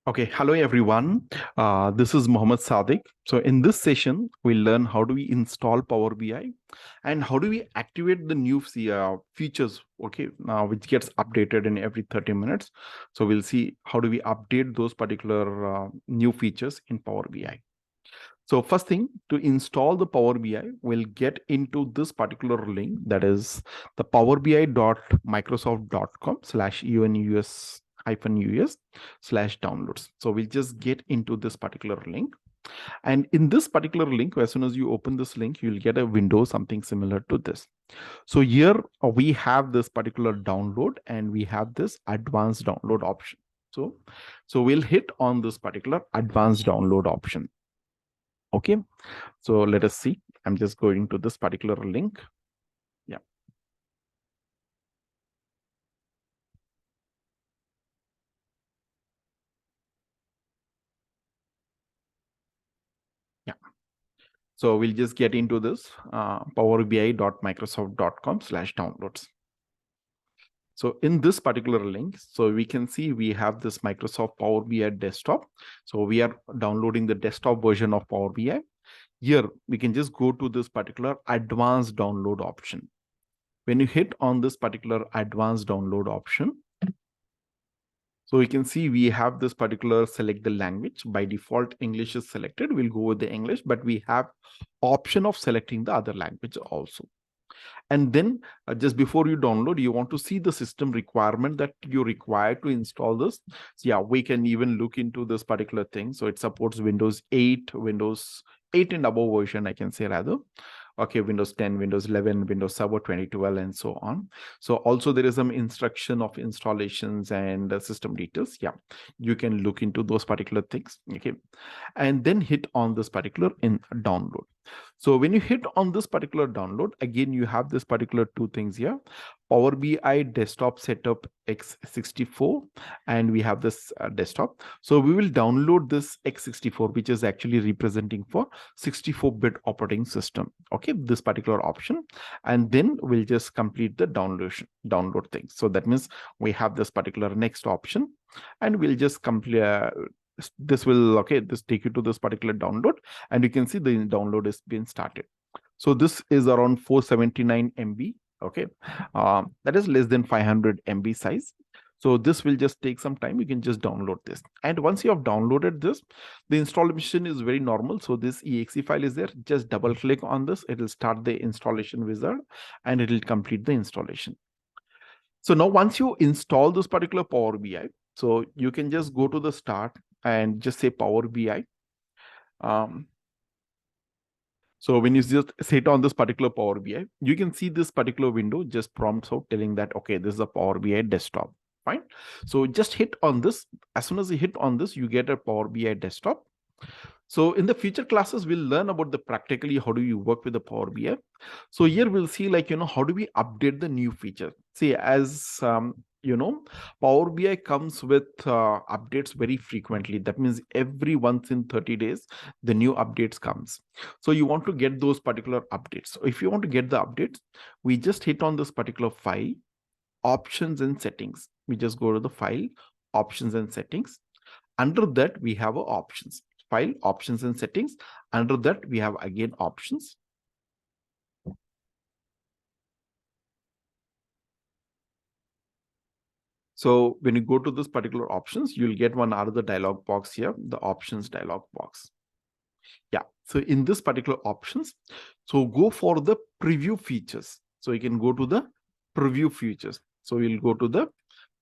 Okay, hello everyone. This is Mohammed Sadiq. So in this session, we'll learn how do we install Power BI and how do we activate the new features, okay, which gets updated in every 30 minutes. So we'll see how do we update those particular new features in Power BI. So first thing, to install the Power BI, we'll get into this particular link, that is the powerbi.microsoft.com/unus-us/downloads. So we'll just get into this particular link. And in this particular link, as soon as you open this link, you'll get a window, something similar to this. So here we have this particular download and we have this advanced download option. So we'll hit on this particular advanced download option. Okay, so let us see. I'm just going to this particular link. Yeah. Yeah. So we'll just get into this powerbi.microsoft.com/downloads. So in this particular link, so we can see we have this Microsoft Power BI desktop. So we are downloading the desktop version of Power BI. Here, we can just go to this particular advanced download option. When you hit on this particular advanced download option, so we can see we have this particular select the language. By default, English is selected. We'll go with the English, but we have option of selecting the other language also. And then just before you download, you want to see the system requirement that you require to install this. So yeah, we can even look into this particular thing. So it supports Windows 8, Windows 8 and above version, I can say rather. Okay, Windows 10, Windows 11, Windows Server 2012, and so on. So also there is some instruction of installations and system details. Yeah, you can look into those particular things. Okay, and then hit on this particular in download. So when you hit on this particular download, again, you have this particular two things here. Power BI desktop setup x64, and we have this desktop. So we will download this x64, which is actually representing for 64-bit operating system. Okay, this particular option, and then we'll just complete the download thing. So that means we have this particular next option, and we'll just complete. This will this take you to this particular download, and you can see the download is being started. So this is around 479 MB. Okay, that is less than 500 MB size. So this will just take some time. You can just download this, and once you have downloaded this, the installation is very normal. So this exe file is there. Just double click on this. It will start the installation wizard, and it will complete the installation. So now once you install this particular Power BI, so you can just go to the start and just say Power BI. So when you just sit on this particular Power BI, you can see this particular window just prompts out telling that, okay, this is a Power BI desktop. Fine. So just hit on this. As soon as you hit on this, you get a Power BI desktop. So in the future classes, we'll learn about the practically how do you work with the Power BI. So here we'll see how do we update the new feature. See, as Power BI comes with updates very frequently. That means every once in 30 days, the new updates comes. So you want to get those particular updates. So if you want to get the updates, we just hit on this particular file, options and settings. We just go to the file, options and settings. Under that, we have options. File, options and settings. Under that, we have again options. So when you go to this particular options, you'll get one other dialog box here, the options dialog box. Yeah, so in this particular options, so go for the preview features. So you can go to the preview features. So we'll go to the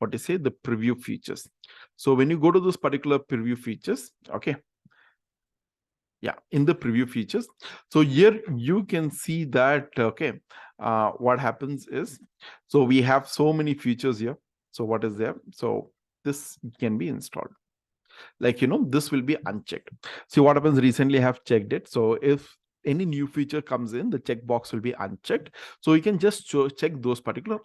the preview features. So when you go to this particular preview features, okay. Yeah, in the preview features. So here you can see that, okay, what happens is, so we have so many features here. So what is there? So this can be installed. This will be unchecked. See what happens, recently I have checked it. So if any new feature comes in, the checkbox will be unchecked. So you can just check those particular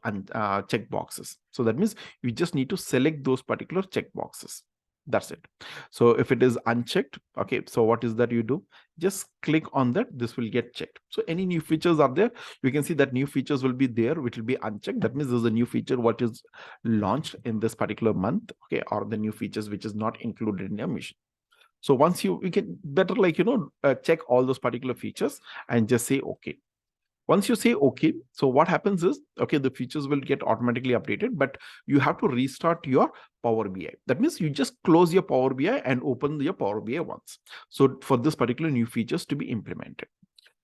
check boxes. So that means you just need to select those particular check boxes. That's it. So if it is unchecked, okay, so what is that you do? Just click on that, this will get checked. So any new features are there, you can see that new features will be there, which will be unchecked. That means there's a new feature what is launched in this particular month, okay, or the new features which is not included in your mission. So once you can better check all those particular features and just say okay. Once you say okay, so what happens is, okay, the features will get automatically updated, but you have to restart your Power BI. That means you just close your Power BI and open your Power BI once. So for this particular new features to be implemented.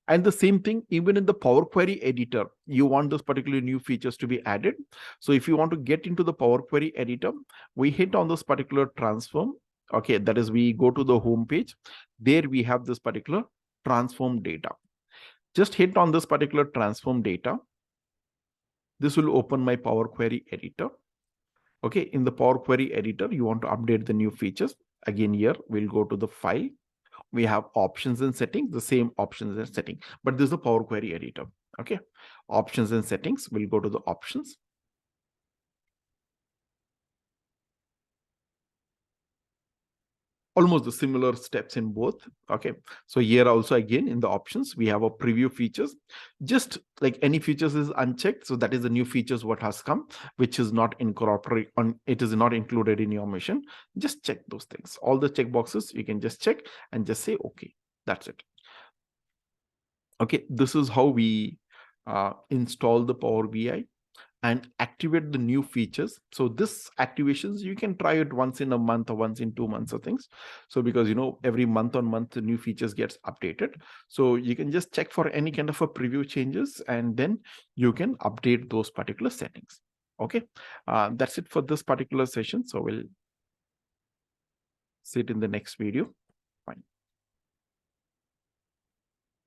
And the same thing, even in the Power Query editor, you want those particular new features to be added. So if you want to get into the Power Query editor, we hit on this particular transform. Okay, that is, we go to the home page. There we have this particular transform data. Just hit on this particular transform data. This will open my Power Query editor. Okay, in the Power Query editor, you want to update the new features. Again, here we'll go to the file. We have options and settings, the same options and setting, but this is the Power Query editor. Okay, options and settings, we'll go to the options. Almost the similar steps in both. Okay, so here also again in the options we have a preview features. Just like any features is unchecked, so that is the new features what has come, which is not incorporated on, it is not included in your mission. Just check those things, all the check boxes you can just check and just say okay. That's it. Okay, this is how we install the Power BI and activate the new features. So this activations, you can try it once in a month or once in 2 months or things. So because every month on month the new features gets updated. So you can just check for any kind of a preview changes and then you can update those particular settings. Okay, that's it for this particular session. So we'll see it in the next video.